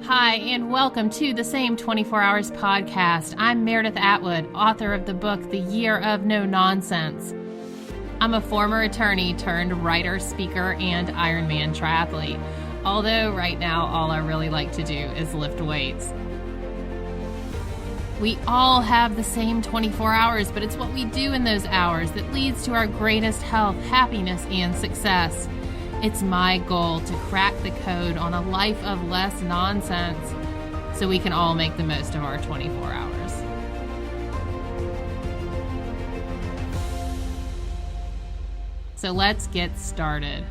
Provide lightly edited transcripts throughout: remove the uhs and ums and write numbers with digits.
Hi, and welcome to the Same 24 Hours podcast. I'm Meredtih Atwood, author of the book, The Year of No Nonsense. I'm a former attorney turned writer, speaker, and Ironman triathlete. Although right now, all I really like to do is lift weights. We all have the same 24 hours, but it's what we do in those hours that leads to our greatest health, happiness, and success. It's my goal to crack the code on a life of less nonsense so we can all make the most of our 24 hours. So let's get started.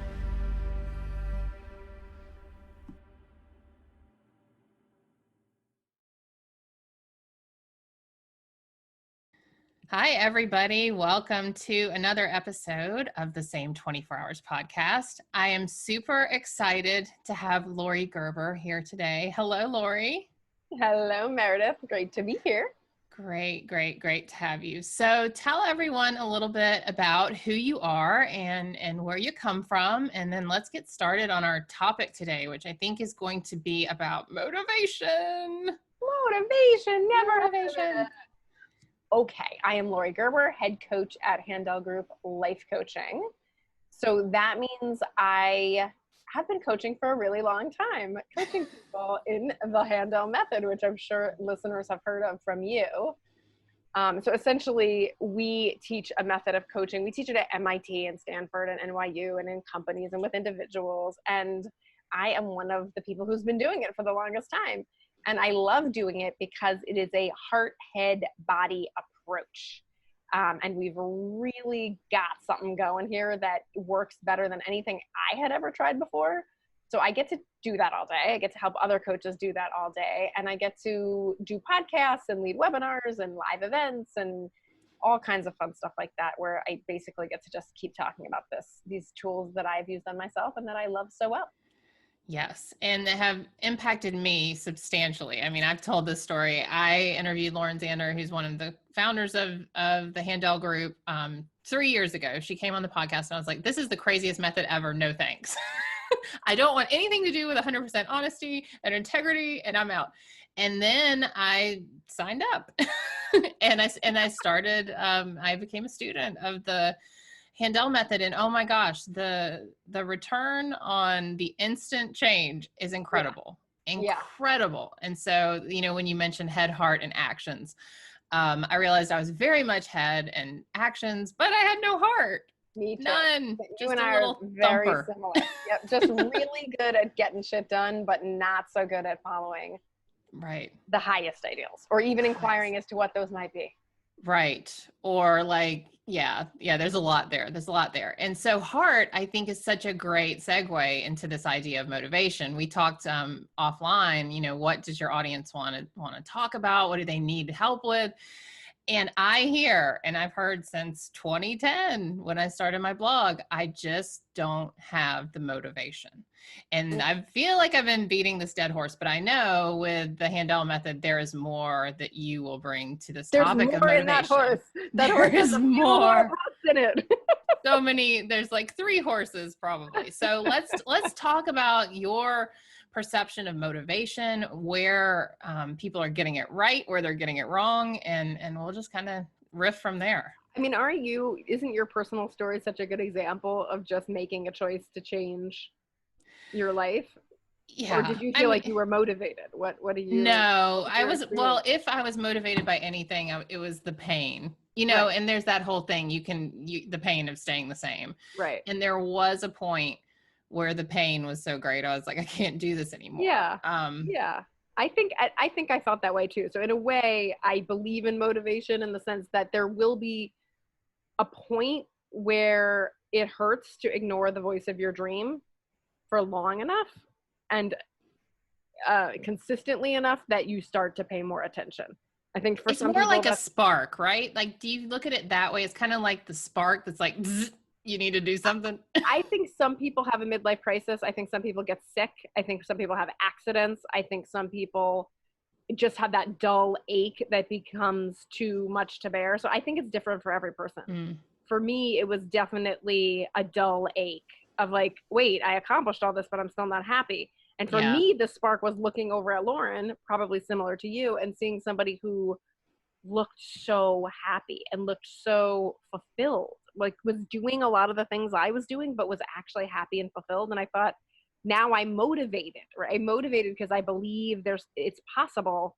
Hi, everybody. Welcome to another episode of the Same 24 Hours podcast. I am super excited to have Laurie Gerber here today. Hello, Laurie. Hello, Meredith. Great to be here. Great to have you. So tell everyone a little bit about who you are and where you come from, and then let's get started on our topic today, which I think is going to be about motivation. Motivation. Okay, I am Laurie Gerber, head coach at Handel Group Life Coaching. So that means I have been coaching for a really long time, coaching people in the Handel method, which I'm sure listeners have heard of from you. So essentially, we teach a method of coaching. We teach it at MIT and Stanford and NYU and in companies and with individuals. And I am one of the people who's been doing it for the longest time. And I love doing it because it is a heart, head, body approach. And we've really got something going here that works better than anything I had ever tried before. So I get to do that all day. I get to help other coaches do that all day. And I get to do podcasts and lead webinars and live events and all kinds of fun stuff like that, where I basically get to just keep talking about these tools that I've used on myself and that I love so well. Yes, and they have impacted me substantially. I mean, I've told this story. I interviewed Lauren Zander, who's one of the founders of the Handel Group, 3 years ago. She came on the podcast, and I was like, this is the craziest method ever. No thanks. I don't want anything to do with 100% honesty and integrity, and I'm out. And then I signed up, and I started. I became a student of the Handel method, and oh my gosh, the return on the instant change is incredible. Incredible. And so, when you mentioned head, heart, and actions, I realized I was very much head and actions, but I had no heart. Me too. None. You and I are very similar. Yep, just really good at getting shit done, but not so good at following the highest ideals, or even inquiring as to what those might be. Right. Or there's a lot there. And so heart, I think, is such a great segue into this idea of motivation. We talked offline, what does your audience want to talk about? What do they need help with? And I've heard since 2010, when I started my blog, I just don't have the motivation. And I feel like I've been beating this dead horse, but I know with the Handel method, there is more that you will bring to this topic of motivation. There's more in that horse. That horse has more in it. So many, there's like 3 horses probably. So let's talk about your perception of motivation, where people are getting it right, where they're getting it wrong, and we'll just kind of riff from there. I mean, isn't your personal story such a good example of just making a choice to change your life? Yeah. Or did you feel like you were motivated? What do you? No, if I was motivated by anything, it was the pain, right. And there's that whole thing, the pain of staying the same. Right. And there was a point where the pain was so great, I was like, I can't do this anymore. Yeah. I think I felt that way too. So in a way, I believe in motivation in the sense that there will be a point where it hurts to ignore the voice of your dream for long enough and consistently enough that you start to pay more attention. I think for some people, it's more like a spark, right? Like, do you look at it that way? It's kind of like the spark that's like, zzz, you need to do something. I think some people have a midlife crisis. I think some people get sick. I think some people have accidents. I think some people just have that dull ache that becomes too much to bear. So I think it's different for every person. For me, it was definitely a dull ache of like, wait, I accomplished all this, but I'm still not happy. And for Yeah. me, the spark was looking over at Lauren, probably similar to you, and seeing somebody who looked so happy and looked so fulfilled, like was doing a lot of the things I was doing, but was actually happy and fulfilled. And I thought, now I'm motivated, right? I'm motivated because I believe it's possible,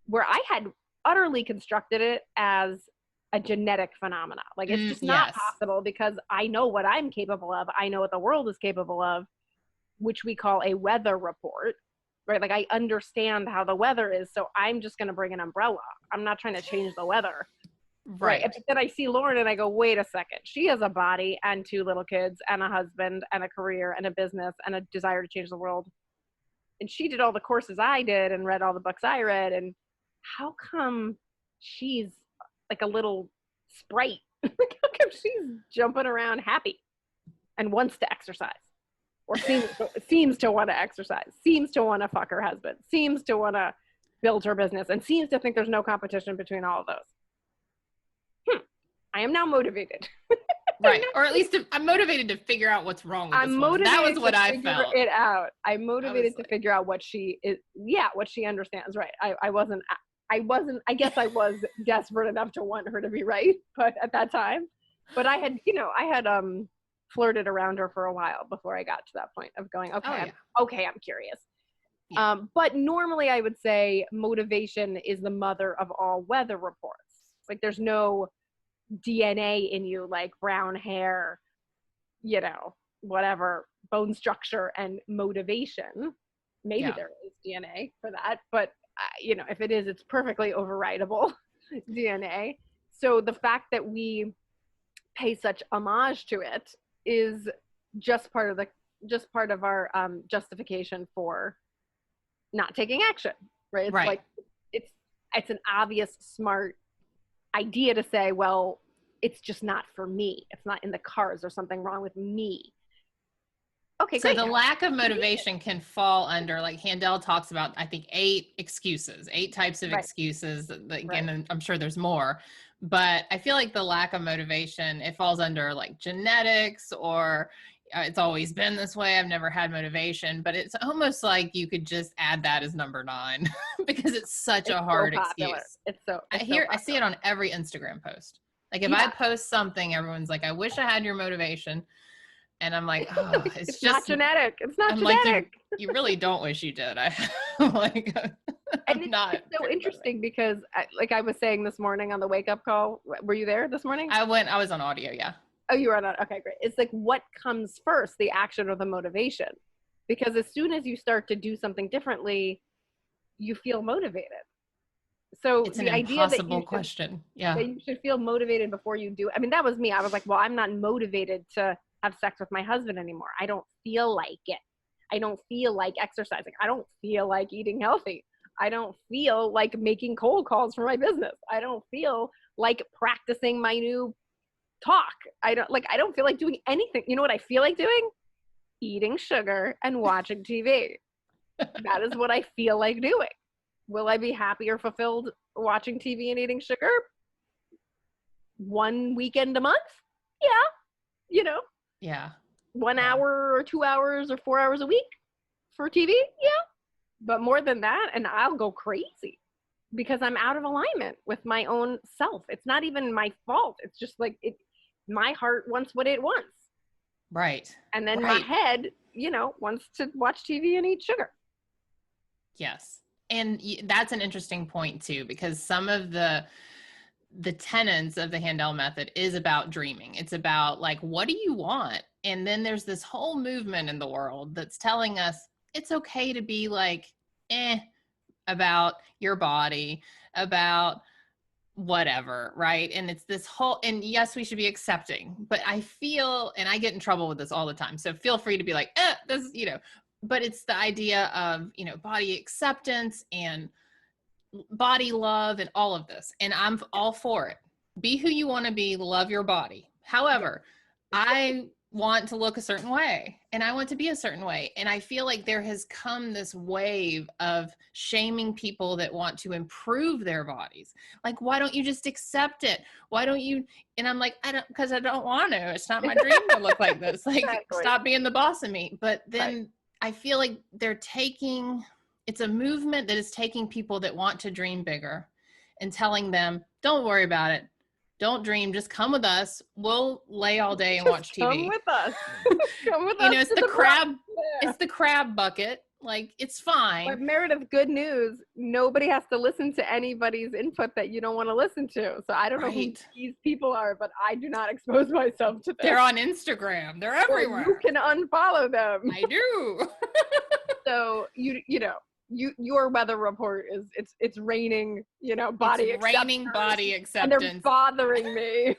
where I had utterly constructed it as a genetic phenomena. Like it's just not Yes. possible, because I know what I'm capable of. I know what the world is capable of, which we call a weather report, right? Like I understand how the weather is, so I'm just going to bring an umbrella. I'm not trying to change the weather. Right. But then I see Lauren and I go, wait a second. She has a body and 2 little kids and a husband and a career and a business and a desire to change the world. And she did all the courses I did and read all the books I read. And how come she's like a little sprite? How come she's jumping around happy and wants to exercise? Or seems to want to exercise, seems to want to fuck her husband, seems to want to build her business, and seems to think there's no competition between all of those. I am now motivated. Right. Or at least I'm motivated to figure out what's wrong with this woman. That was what I felt. It out. I'm motivated to figure out what she is. Yeah, what she understands. Right. I guess I was desperate enough to want her to be right, but at that time, but I had flirted around her for a while before I got to that point of going, okay, I'm curious. Yeah. But normally I would say motivation is the mother of all weather reports. Like there's no DNA in you, like brown hair, whatever, bone structure and motivation. Maybe there is DNA for that, but if it is, it's perfectly overridable DNA. So the fact that we pay such homage to it is just part of our justification for not taking action, right? It's like it's an obvious smart idea to say, well, it's just not for me. It's not in the cards. There's something wrong with me. Okay, so great. The lack of motivation can fall under, like Handel talks about, I think 8 types of excuses. Again, I'm sure there's more, but I feel like the lack of motivation, it falls under like genetics, or it's always been this way, I've never had motivation. But it's almost like you could just add that as number 9 because it's such a hard excuse. I see it on every Instagram post. Like if I post something, everyone's like, I wish I had your motivation. And I'm like, oh, it's just not genetic. It's not genetic. Like, you really don't wish you did. I'm like, it's so interesting because I was saying this morning on the wake up call, were you there this morning? I was on audio. Yeah. Oh, you were on. Okay, great. It's like, what comes first, the action or the motivation? Because as soon as you start to do something differently, you feel motivated. So it's an impossible question. Yeah. That you should feel motivated before you do. I mean, that was me. I was like, well, I'm not motivated to have sex with my husband anymore. I don't feel like it. I don't feel like exercising. I don't feel like eating healthy. I don't feel like making cold calls for my business. I don't feel like practicing my new talk. I don't feel like doing anything. You know what I feel like doing? Eating sugar and watching TV. That is what I feel like doing. Will I be happy or fulfilled watching TV and eating sugar? 1 weekend a month? Yeah. Yeah. 1 hour or 2 hours or 4 hours a week for TV? Yeah. But more than that, and I'll go crazy because I'm out of alignment with my own self. It's not even my fault. It's just like my heart wants what it wants. Right. And then my head, wants to watch TV and eat sugar. Yes. And that's an interesting point too, because some of the tenets of the Handel method is about dreaming. It's about like, what do you want? And then there's this whole movement in the world that's telling us it's okay to be like, about your body, about whatever, right? And it's this whole, and yes, we should be accepting, but I feel, and I get in trouble with this all the time. So feel free to be like, this, but it's the idea of, body acceptance and body love and all of this. And I'm all for it. Be who you want to be, love your body. However, I want to look a certain way and I want to be a certain way. And I feel like there has come this wave of shaming people that want to improve their bodies. Like, why don't you just accept it? Why don't you? And I'm like, because I don't want to. It's not my dream to look like this. Like, Exactly. stop being the boss of me. But then Right. I feel like it's a movement that is taking people that want to dream bigger and telling them, don't worry about it. Don't dream, just come with us. We'll lay all day and watch TV. Come with us. Come with us. You know, it's the crab bucket. Like, it's fine. But Meredith, good news. Nobody has to listen to anybody's input that you don't want to listen to. So I don't know who these people are, but I do not expose myself to them. They're on Instagram. They're everywhere. You can unfollow them. I do. So your weather report is it's raining, body it's raining body acceptance. And they're bothering me.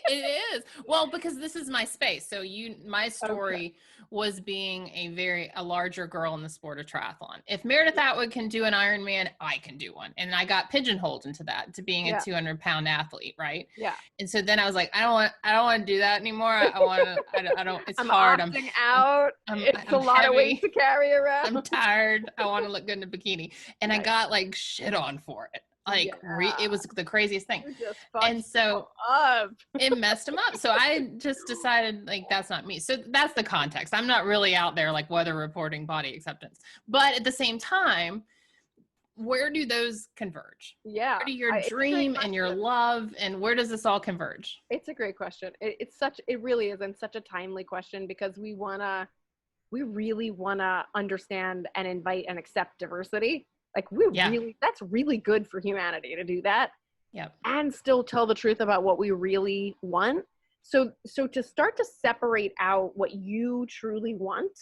It is. Well, because this is my space. So my story was being a larger girl in the sport of triathlon. If Meredtih Atwood can do an Ironman, I can do one. And I got pigeonholed into that, to being a 200-pound athlete. Right. Yeah. And so then I was like, I don't want to do that anymore. I don't, it's I'm hard. Opting out. It's a lot of weight to carry around. I'm tired. I want to look good in a bikini. And I got like shit on for it. Like, it was the craziest thing. And so it messed him up. So I just decided, like, that's not me. So that's the context. I'm not really out there like weather reporting body acceptance. But at the same time, where do those converge? Yeah. Where do your dream and your love, and where does this all converge? It's a great question. It really is, and such a timely question, because we really wanna understand and invite and accept diversity. Like, that's really good for humanity to do that. Yep. And still tell the truth about what we really want. So to start to separate out what you truly want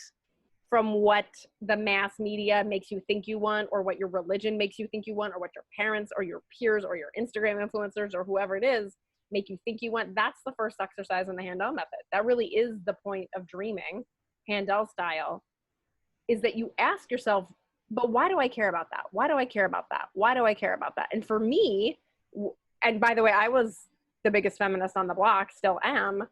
from what the mass media makes you think you want, or what your religion makes you think you want, or what your parents or your peers or your Instagram influencers or whoever it is make you think you want, that's the first exercise in the Handel method. That really is the point of dreaming, Handel style, is that you ask yourself, but why do I care about that? Why do I care about that? Why do I care about that? And for me, and by the way, I was the biggest feminist on the block, still am.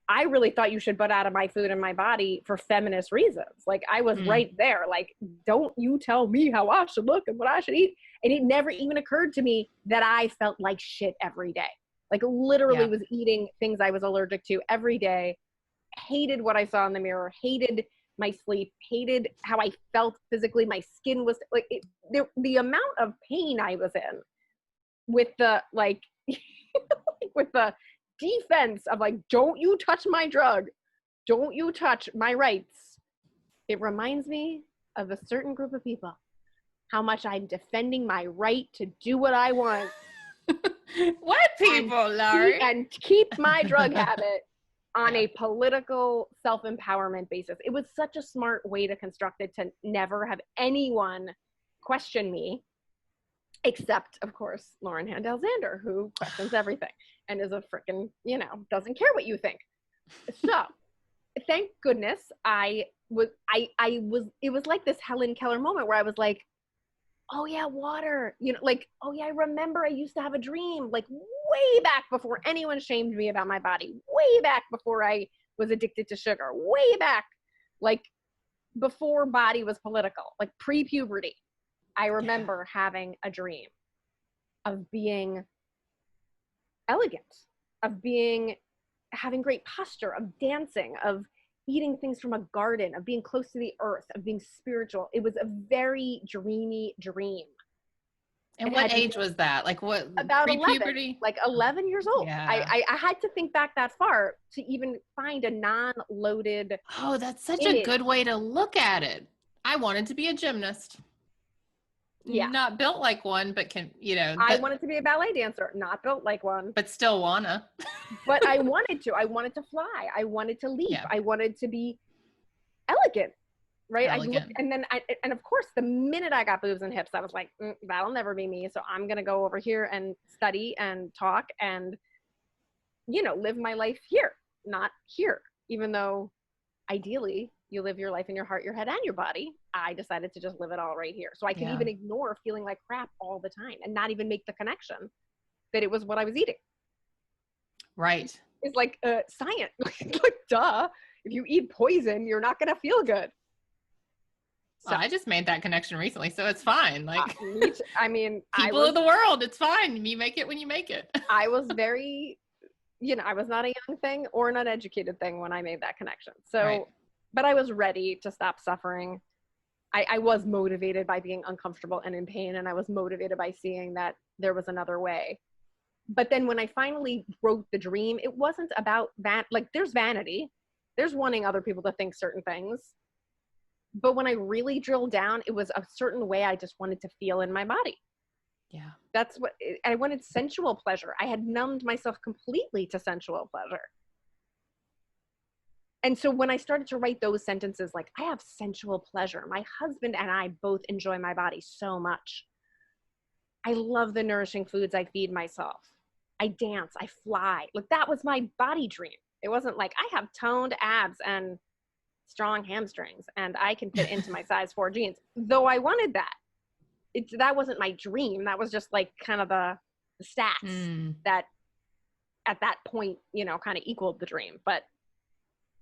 I really thought you should butt out of my food and my body for feminist reasons. Like, I was right there. Like, don't you tell me how I should look and what I should eat. And it never even occurred to me that I felt like shit every day. Like, literally was eating things I was allergic to every day. Hated what I saw in the mirror. Hated my sleep, hated how I felt physically. My skin was like, the amount of pain I was in with the, like, with the defense of, like, don't you touch my drug, don't you touch my rights. It reminds me of a certain group of people, how much I'm defending my right to do what I want. What people, Laurie? And keep my drug habit on a political self-empowerment basis. It was such a smart way to construct it, to never have anyone question me, except, of course, Lauren Handel Zander, who questions everything and is a freaking, doesn't care what you think. So thank goodness it was like this Helen Keller moment where I was like, oh yeah, water, oh yeah, I remember I used to have a dream, like, way back before anyone shamed me about my body, way back before I was addicted to sugar, way back, like, before body was political, like pre-puberty. I remember having a dream of being elegant, of having great posture, of dancing, of eating things from a garden, of being close to the earth, of being spiritual. It was a very dreamy dream. And what age was that? Like, what? About pre-puberty? 11, like 11 years old. Yeah. I had to think back that far to even find a non-loaded. Oh, that's such a good way to look at it. I wanted to be a gymnast. Yeah. Not built like one, but I wanted to be a ballet dancer, not built like one. But still wanna. But I wanted to fly. I wanted to leap. Yeah. I wanted to be elegant. Right. And of course, the minute I got boobs and hips, I was like, that'll never be me. So I'm going to go over here and study and talk and, live my life here, not here. Even though ideally you live your life in your heart, your head, and your body, I decided to just live it all right here. So I could even ignore feeling like crap all the time and not even make the connection that it was what I was eating. Right. is like science. Like, duh. If you eat poison, you're not going to feel good. So, well, I just made that connection recently, so it's fine. Like, I mean, people of the world, it's fine. You make it when you make it. I was very, I was not a young thing or an uneducated thing when I made that connection. So, right. But I was ready to stop suffering. I was motivated by being uncomfortable and in pain, and I was motivated by seeing that there was another way. But then when I finally wrote the dream, it wasn't about that. Like, there's vanity. There's wanting other people to think certain things. But when I really drilled down, it was a certain way I just wanted to feel in my body. Yeah. That's what I wanted. Sensual pleasure. I had numbed myself completely to sensual pleasure. And so when I started to write those sentences, like, I have sensual pleasure. My husband and I both enjoy my body so much. I love the nourishing foods I feed myself. I dance, I fly. Like, that was my body dream. It wasn't like, I have toned abs and strong hamstrings and I can fit into my size 4 jeans. Though I wanted that. That wasn't my dream. That was just like kind of the stats that at that point, kind of equaled the dream. But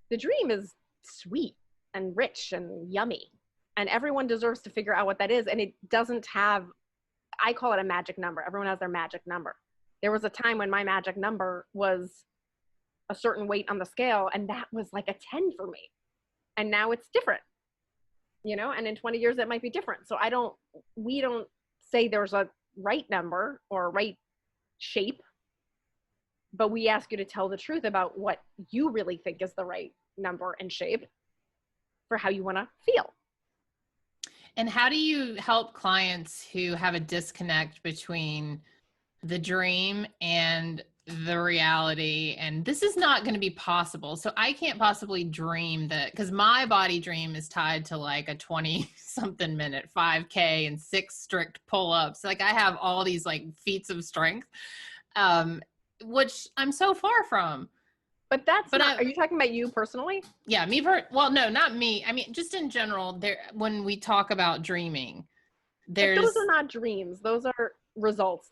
the dream is sweet and rich and yummy. And everyone deserves to figure out what that is. And it doesn't have, I call it a magic number. Everyone has their magic number. There was a time when my magic number was a certain weight on the scale, and that was like a 10 for me. And now it's different, and in 20 years it might be different. So we don't say there's a right number or a right shape, but we ask you to tell the truth about what you really think is the right number and shape for how you want to feel. And how do you help clients who have a disconnect between the dream and the reality, and this is not going to be possible? So I can't possibly dream that, because my body dream is tied to like a 20 something minute 5K and 6 strict pull-ups. Like, I have all these like feats of strength, which I'm so far from. But are you talking about you personally? Yeah, well, no, not me. I mean, just in general, when we talk about dreaming, those are not dreams. Those are results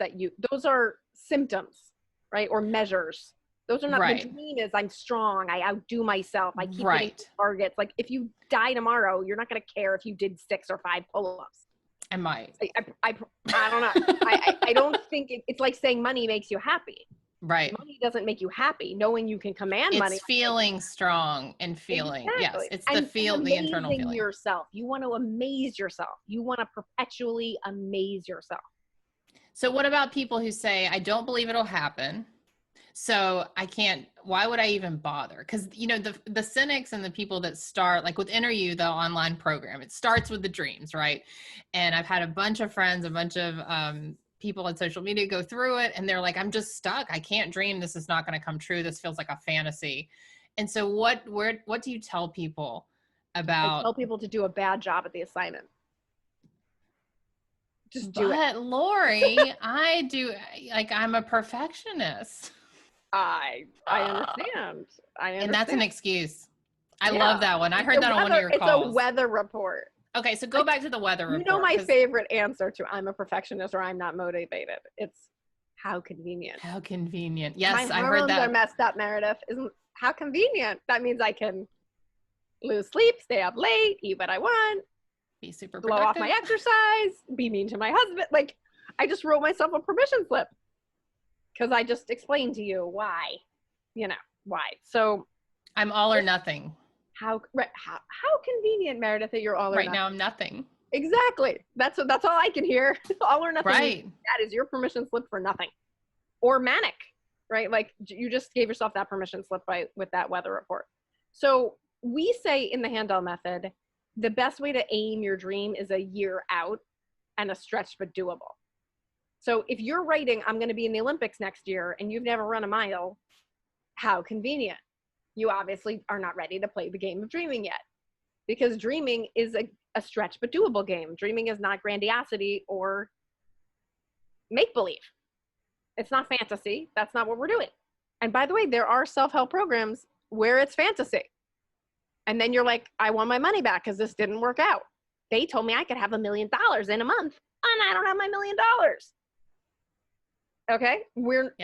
those are symptoms, right? Or measures. Those are not, right. The dream is I'm strong. I outdo myself. I keep hitting targets. Like, if you die tomorrow, you're not going to care if you did 6 or 5 pull-ups. I might. I don't know. I don't think it's like saying money makes you happy. Right. Money doesn't make you happy. Knowing you can command money. It's feeling strong and feeling. Exactly. Yes. It's the internal feeling. Yourself. You want to amaze yourself. You want to perpetually amaze yourself. So what about people who say, I don't believe it'll happen, so I can't, why would I even bother? Because, the cynics and the people that start, like with Enter You, the online program, it starts with the dreams, right? And I've had a bunch of friends, a bunch of people on social media go through it, and they're like, I'm just stuck. I can't dream. This is not going to come true. This feels like a fantasy. And so what do you tell people about? I tell people to do a bad job at the assignment. Just do it. But Laurie, I do, like, I'm a perfectionist. I understand. And that's an excuse. I love that one. I heard that on one of your calls. It's a weather report. Okay, so go back to the weather report. My favorite answer to I'm a perfectionist or I'm not motivated. It's how convenient. How convenient. Yes, I heard that. My hormones are messed up, Meredith. How convenient. That means I can lose sleep, stay up late, eat what I want. Be super blow off my exercise, be mean to my husband. Like, I just wrote myself a permission slip because I just explained to you why, why. So I'm all or nothing. How convenient, Meredith, that you're all or nothing. Right now I'm nothing. Exactly. That's all I can hear. All or nothing. Right. That is your permission slip for nothing. Or manic, right? Like, you just gave yourself that permission slip with that weather report. So we say in the Handel method, the best way to aim your dream is a year out and a stretch but doable. So if you're writing, I'm going to be in the Olympics next year, and you've never run a mile, how convenient. You obviously are not ready to play the game of dreaming yet, because dreaming is a stretch but doable game. Dreaming is not grandiosity or make-believe. It's not fantasy. That's not what we're doing. And by the way, there are self-help programs where it's fantasy. And then you're like, I want my money back because this didn't work out. They told me I could have $1 million in a month, and I don't have my $1 million. Okay?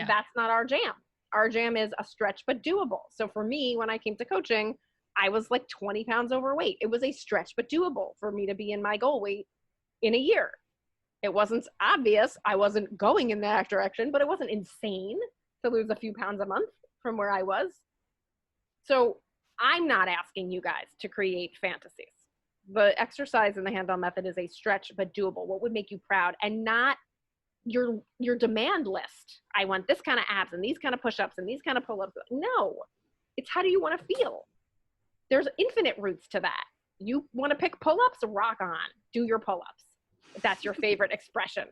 That's not our jam. our jam is a stretch but doable. So for me, when I came to coaching, I was like 20 pounds overweight. It was a stretch but doable for me to be in my goal weight in a year. It wasn't obvious. I wasn't going in that direction, but it wasn't insane to lose a few pounds a month from where I was. So I'm not asking you guys to create fantasies. The exercise in the Handel method is a stretch but doable. What would make you proud, and not your demand list. I want this kind of abs and these kind of push-ups and these kind of pull-ups. No, it's how do you want to feel? There's infinite routes to that. You want to pick pull-ups? Rock on. Do your pull-ups. If that's your favorite expression.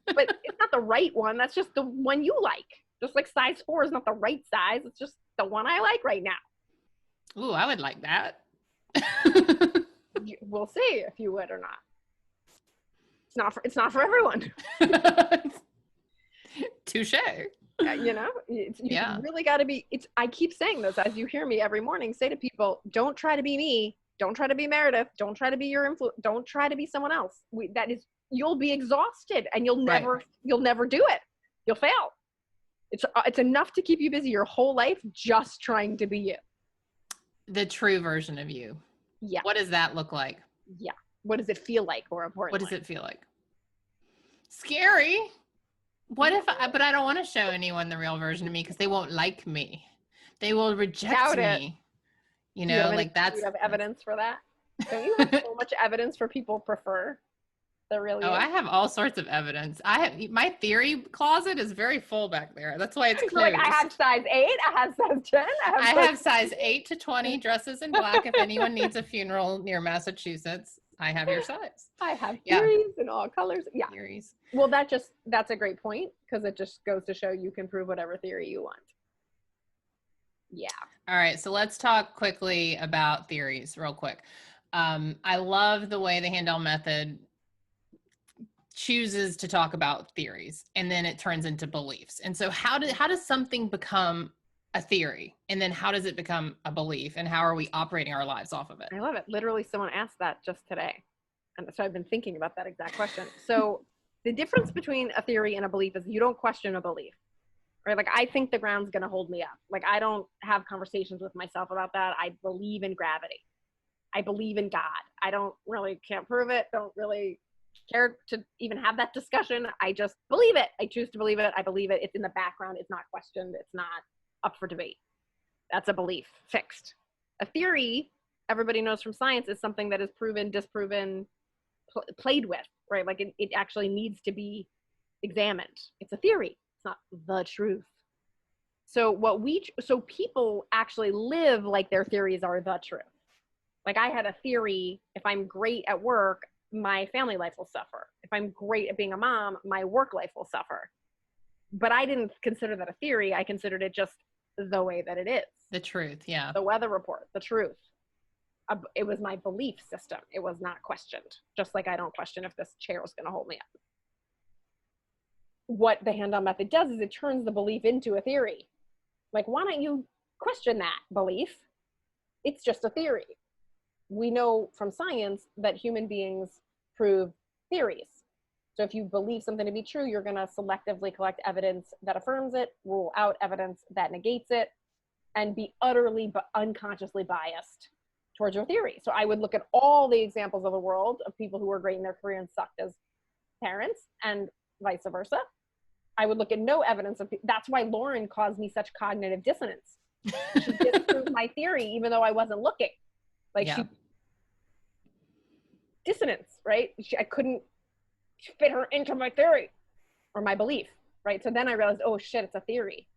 But it's not the right one. That's just the one you like. Just like size 4 is not the right size. It's just the one I like right now. Ooh, I would like that. We'll see if you would or not. It's not for everyone. Touche. You know, you really got to be, I keep saying this as you hear me every morning say to people, don't try to be me. Don't try to be Meredtih. Don't try to be your influence. Don't try to be someone else. You'll be exhausted and you'll never do it. You'll fail. It's enough to keep you busy your whole life just trying to be you. The true version of you. Yeah. What does that look like? Yeah. What does it feel like, more importantly? What does it feel like? Scary. What if but I don't want to show anyone the real version of me because they won't like me. They will reject me. You know, like that's. Do you have evidence for that? Don't you have so much evidence for people prefer the real you? Oh, I have all sorts of evidence. My theory closet is very full back there. That's why it's closed. Like, I have size 8, I have size 10, I have size 8 to 20 dresses in black. If anyone needs a funeral near Massachusetts, I have your size. I have theories in all colors. Yeah. Theories. Well, that's a great point because it just goes to show you can prove whatever theory you want. Yeah. All right. So let's talk quickly about theories real quick. I love the way the Handel method chooses to talk about theories and then it turns into beliefs. And so how does something become a theory? And then how does it become a belief? And how are we operating our lives off of it? I love it. Literally someone asked that just today. And so I've been thinking about that exact question. So the difference between a theory and a belief is you don't question a belief, right? Like, I think the ground's going to hold me up. Like, I don't have conversations with myself about that. I believe in gravity. I believe in God. I can't prove it. Don't really care to even have that discussion. I just believe it. I choose to believe it. I believe it. It's in the background. It's not questioned. It's not up for debate. That's a belief, fixed. A theory, everybody knows from science, is something that is proven, disproven, played with, right? Like it actually needs to be examined. It's a theory. It's not the truth. So people actually live like their theories are the truth. Like, I had a theory, if I'm great at work, my family life will suffer. If I'm great at being a mom, my work life will suffer. But I didn't consider that a theory. I considered it just the way that it is. The truth, yeah. The weather report, the truth. It was my belief system. It was not questioned. Just like I don't question if this chair is going to hold me up. What the Handel method does is it turns the belief into a theory. Like, why don't you question that belief? It's just a theory. We know from science that human beings prove theories. So if you believe something to be true, you're going to selectively collect evidence that affirms it, rule out evidence that negates it, and be utterly but unconsciously biased towards your theory. So I would look at all the examples of the world of people who were great in their career and sucked as parents, and vice versa. I would look at no evidence of, that's why Lauren caused me such cognitive dissonance. She disproved my theory, even though I wasn't looking. Like, dissonance, right? I couldn't fit her into my theory or my belief, right? So then I realized, oh shit, it's a theory.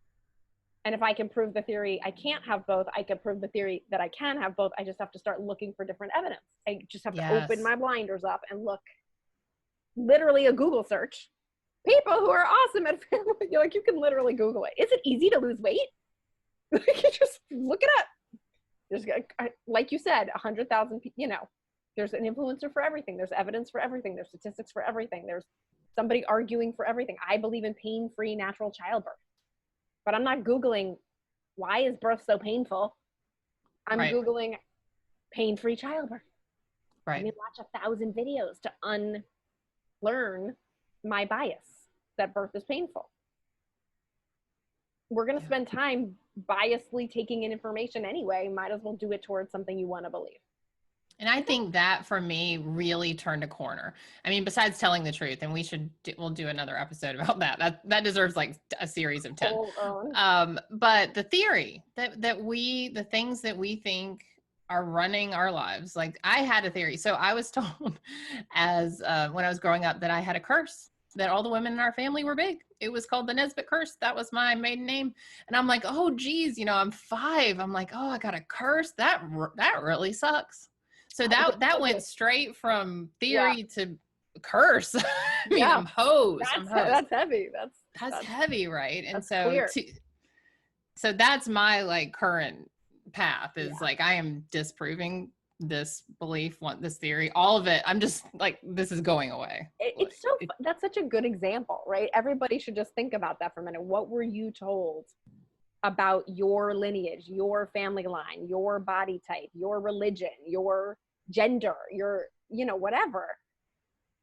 And if I can prove the theory I can't have both, I can prove the theory that I can have both. I just have to start looking for different evidence. I just have to open my blinders up and look. Literally a Google search. People who are awesome at family. Like, you can literally Google it. Is it easy to lose weight? You just look it up. There's, like you said, 100,000 people, there's an influencer for everything. There's evidence for everything. There's statistics for everything. There's somebody arguing for everything. I believe in pain-free natural childbirth. But I'm not Googling, why is birth so painful? I'm Googling pain-free childbirth. Right. I mean, watch 1,000 videos to unlearn my bias that birth is painful. we're going to spend time biasly taking in information anyway. Might as well do it towards something you want to believe. And I think that for me really turned a corner. I mean, besides telling the truth, and we'll do another episode about that. That deserves like a series of 10. But the theory that the things that we think are running our lives, like I had a theory. So I was told as when I was growing up that I had a curse, that all the women in our family were big. It was called the Nesbitt curse. That was my maiden name. And I'm like, oh geez, I'm 5. I'm like, oh, I got a curse. That really sucks. So that went straight from theory to curse. I mean, I'm hosed. That's heavy. That's heavy, right? And so so that's my like current path is like I am disproving this belief, this theory, all of it. I'm just like, this is going away. That's such a good example, right? Everybody should just think about that for a minute. What were you told about your lineage, your family line, your body type, your religion, your gender, your, whatever?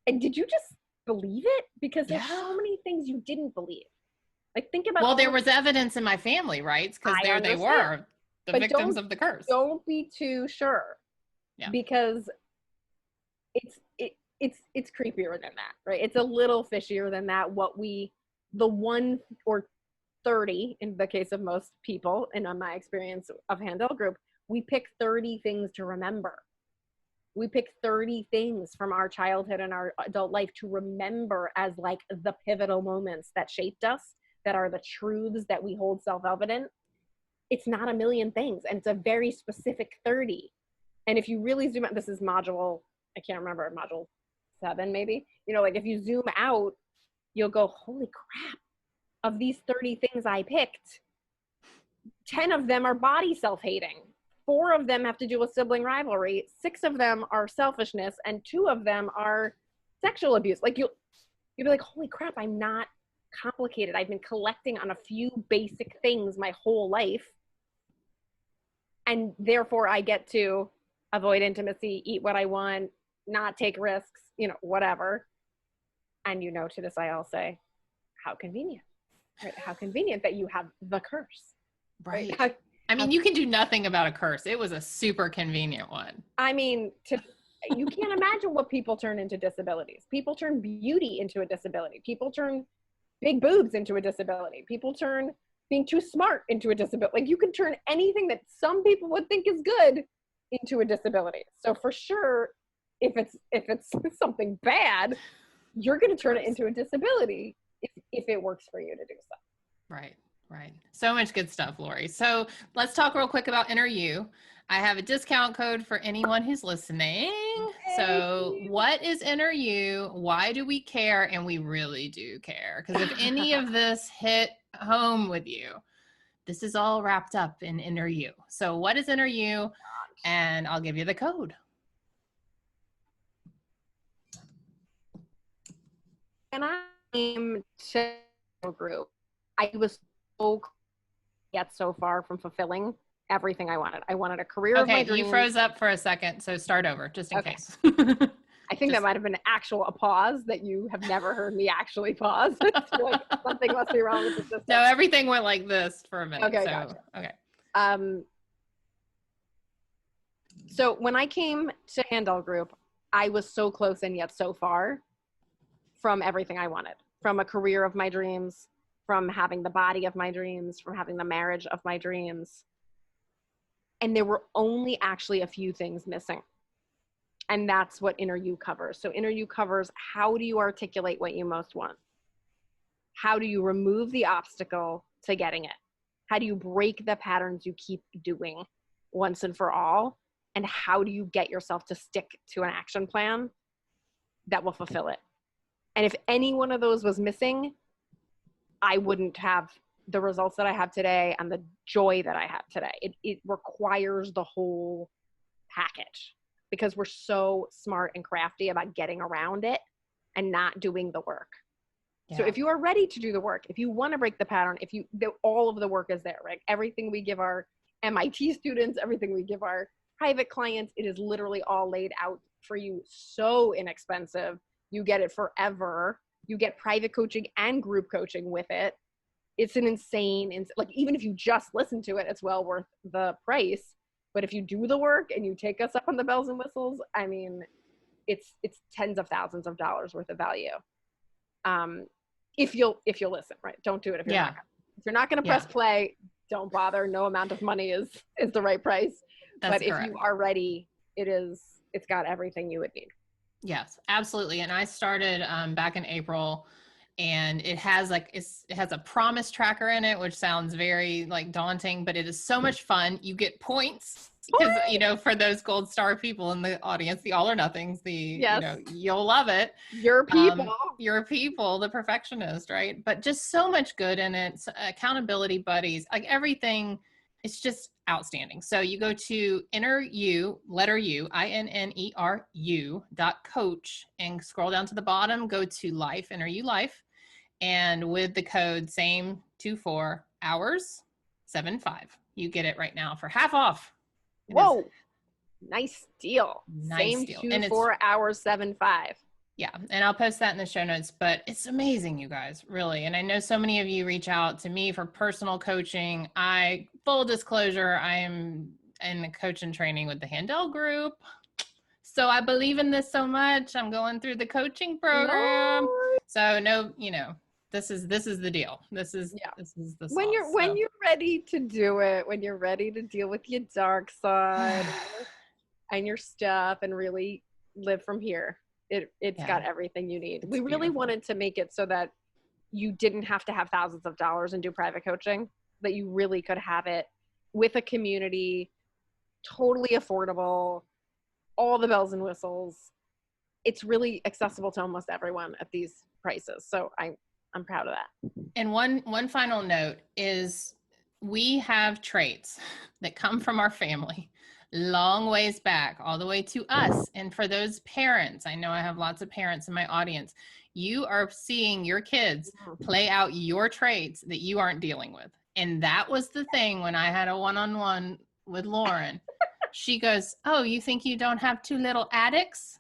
And did you just believe it? Because there's so many things you didn't believe. Like, think about. Well, there was evidence in my family, right? Because there they were, the victims of the curse. Don't be too sure, because it's creepier than that, right? It's a little fishier than that. The 1 or 30, in the case of most people, and on my experience of Handel group, we pick 30 things to remember. We pick 30 things from our childhood and our adult life to remember as like the pivotal moments that shaped us, that are the truths that we hold self-evident. It's not a million things, and it's a very specific 30. And if you really zoom out, this is module, I can't remember, module 7 maybe, like if you zoom out, you'll go, holy crap, of these 30 things I picked, 10 of them are body self-hating. 4 of them have to do with sibling rivalry. 6 of them are selfishness, and 2 of them are sexual abuse. Like you'll be like, holy crap, I'm not complicated. I've been collecting on a few basic things my whole life. And therefore I get to avoid intimacy, eat what I want, not take risks, whatever. And to this, I'll say, how convenient, right? How convenient that you have the curse. Right. I mean, you can do nothing about a curse. It was a super convenient one. I mean, you can't imagine what people turn into disabilities. People turn beauty into a disability. People turn big boobs into a disability. People turn being too smart into a disability. Like, you can turn anything that some people would think is good into a disability. So for sure, if it's something bad, you're going to turn it into a disability if it works for you to do so. Right. So much good stuff, Laurie. So let's talk real quick about Inner You. I have a discount code for anyone who's listening. So what is Inner You? Why do we care? And we really do care. Because if any of this hit home with you, this is all wrapped up in Inner You. So what is Inner You? And I'll give you the code. And I came to a group. I was so far from fulfilling everything I wanted. I wanted a career of my dreams. You froze up for a second, so start over, just in case. I think that might have been a pause that you have never heard me actually pause. Like, something must be wrong with the system. No, everything went like this for a minute. Okay, so, gotcha. Okay. So when I came to Handel Group, I was so close and yet so far from everything I wanted, from a career of my dreams, from having the body of my dreams, from having the marriage of my dreams. And there were only actually a few things missing. And that's what Inner You covers. So Inner You covers, how do you articulate what you most want? How do you remove the obstacle to getting it? How do you break the patterns you keep doing once and for all? And how do you get yourself to stick to an action plan that will fulfill it? And if any one of those was missing, I wouldn't have the results that I have today and the joy that I have today. It requires the whole package, because we're so smart and crafty about getting around it and not doing the work. Yeah. So if you are ready to do the work, if you want to break the pattern, all of the work is there, right? Everything we give our MIT students, everything we give our private clients, it is literally all laid out for you. So inexpensive. You get it forever. You get private coaching and group coaching with it. it's an insane, like even if you just listen to it, it's well worth the price. But if you do the work and you take us up on the bells and whistles, I mean, it's tens of thousands of dollars worth of value. If you'll listen, right? Don't do it if you're not going to press play, don't bother. No amount of money is the right price. That's but correct. If you are ready, it's got everything you would need. Yes, absolutely. And I started back in April, and it has a promise tracker in it, which sounds very like daunting, but it is so much fun. You get points because, you know, for those gold star people in the audience, the all or nothings, you know, you'll love it. Your people, the perfectionist, right? But just so much good in it. Accountability buddies, like everything. It's just outstanding. So you go to inneru.coach and scroll down to the bottom, go to life, inneru life. And with the code same 24 hours 75, you get it right now for half off. Whoa, nice deal. Nice same deal. 24 hours 75. Yeah, and I'll post that in the show notes, but it's amazing, you guys, really. And I know so many of you reach out to me for personal coaching. Full disclosure, I am in the coaching training with the Handel group. So I believe in this so much. I'm going through the coaching program. Nice. So no, you know, this is the deal. This is the sauce. When you're ready to do it, when you're ready to deal with your dark side and your stuff and really live from here. It's got everything you need. We really wanted to make it so that you didn't have to have thousands of dollars and do private coaching, that you really could have it with a community, totally affordable, all the bells and whistles. It's really accessible to almost everyone at these prices. So I'm proud of that. And one final note is we have traits that come from our family long ways back, all the way to us. And for those parents, I know I have lots of parents in my audience, you are seeing your kids play out your traits that you aren't dealing with. And that was the thing when I had a one-on-one with Lauren. She goes, "Oh, you think you don't have two little addicts?"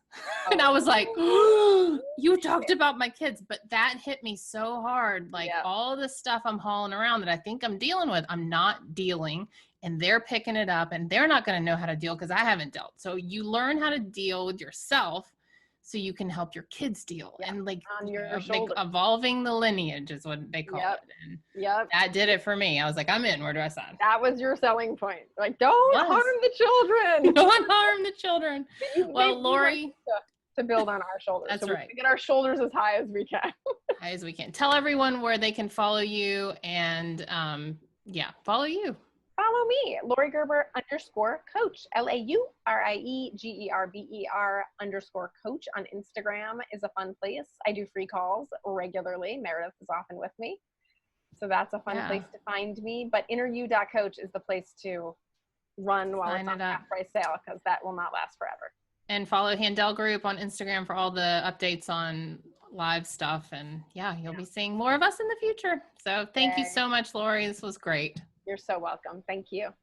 And I was like, "Oh, you talked about my kids." But that hit me so hard. Like all the stuff I'm hauling around that I think I'm dealing with, I'm not dealing. And they're picking it up, and they're not going to know how to deal because I haven't dealt. So you learn how to deal with yourself so you can help your kids deal. And like, evolving the lineage is what they call it. And that did it for me. I was like, I'm in. Where do I sign? That was your selling point. Like, don't harm the children. Don't harm the children. Well, Laurie. To build on our shoulders. That's right. We get our shoulders as high as we can. High as we can. Tell everyone where they can follow you and follow you. Follow me, Laurie Gerber _coach, LAURIEGERBER _coach on Instagram is a fun place. I do free calls regularly. Meredith is often with me. So that's a fun place to find me. But inneru.coach is the place to run while it's on half price sale, because that will not last forever. And follow Handel Group on Instagram for all the updates on live stuff. And you'll be seeing more of us in the future. So thank you so much, Laurie. This was great. You're so welcome. Thank you.